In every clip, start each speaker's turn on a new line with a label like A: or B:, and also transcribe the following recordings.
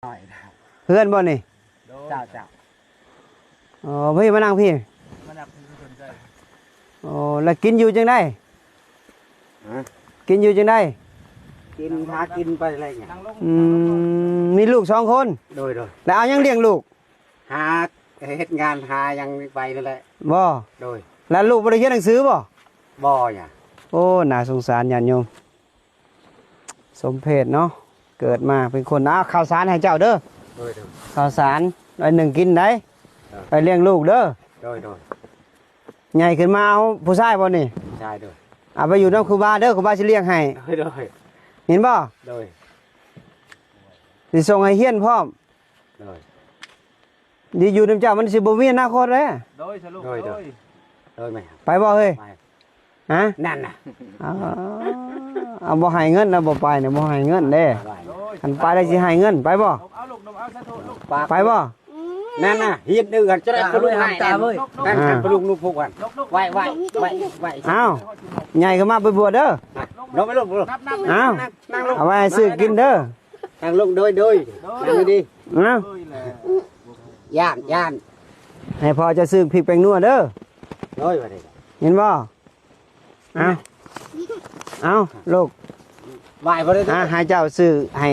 A: หน่อยนะ
B: เพื่อนบ่นี่
A: เจ้าเจ้า
B: อ๋อพี่มานั่งพี่
A: มันนับถือสนใจ
B: อ๋อแล้วกินอยู่จังได้กินอยู่จังได้
A: กินหากินไปอะไรเงี้ย
B: มีลูก2 คน
A: โดย
B: แล้วเอายังเลี้ยงลูก
A: หาเฮ็ดงานหายังไปนั่นแหละ
B: บ่
A: โดย
B: แล้วลูกบ่ได้เรียนหนังสือบ่
A: บ่อย่า
B: โอ้น่าสงสารญาติโยมสมเพชเนาะเกิดมาเป็นคนข้าวสารให้เจ้าเด้อ
A: โดย
B: ข้าวสารได้1กินได้ไปเลี้ยงลูกเด้อ
A: โดย
B: ใหญ่ขึ้นมาเอาผู้ชายบ่นี่
A: ใช่โดย
B: เอาไปอยู่นำครูบาเด้อครูบาสิเลี้ยงให้
A: โดย
B: เห็นบ่
A: โดย
B: สิส่งให้เฮียนพร้อม
A: โดย
B: ดีอยู่นำเจ้ามันสิบ่มีอนาคตเด้
A: โดยโดยไหม
B: ไปบ่เฮ้ย
A: ไป
B: ฮะ
A: นั่นน่ะ
B: เอาบ่ให้เงินนะบ่ไปเนี่ยบ่ให้เงินเด้คันไปได้สิให้เงินไปบ่
A: เอาลูกนมเอาซะโทษลูก
B: ไปบ่
A: นั่นน่ะเฮ็ดดื้อกันจะได้ปลุกให้ตาเว้ยนั่นปลุกลูกพวกกันไหว
B: อ้าวใหญ่ขึ้นมาไปบวชเด้อ
A: ลงไปลง
B: อ้าว
A: นั่งลง
B: เอาไว้ให้ซื้อกินเด้อ
A: นั่งลงโดยนั่งดี
B: อ้าว
A: ย่าน
B: ให้พ่อจะซื้อพริกแป้งนัวเด้อ
A: โดยว่าได้
B: เห็นบ่เอาลูก
A: ไหวบ่ได้
B: ให้เจ้าซื้อให้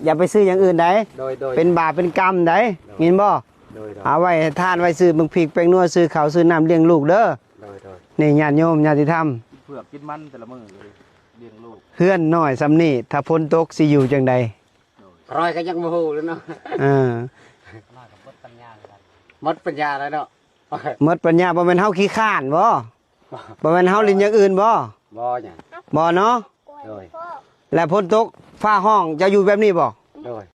B: อย่าไปซื้ออย่างอื่นใด
A: โดย
B: เป็นบาปเป็นกรรมใดเห็นบ่เอาไว้ให้ทานไว้ซื้อบักพริกแป้งนัวซื้อข้าวซื้อน้ำเลี้ยงลูกเด้อ
A: โดย
B: นี่ญาติโยมญาติธรรม
A: เผือกกินมันแต่ละมื้อเลยเลี้ยงลูก
B: เฮือนน้อยสำนี่ถ้าพ้นตกสิอยู่จังใด
A: รอยก็ยังบ่ฮู้เลยเนาะ
B: ห
A: มดปัญญาแล้วเนาะ
B: มดปัญญาบ่แม่นเฮาขี้ข้านบ่บ่แม่นเฮาลิ้นอย่างอื่นบ่
A: บ่หยัง
B: บ่เนาะ
A: โดย
B: และพ้นตกฟ้าห้องจะอยู่แบบนี้บ่
A: โดย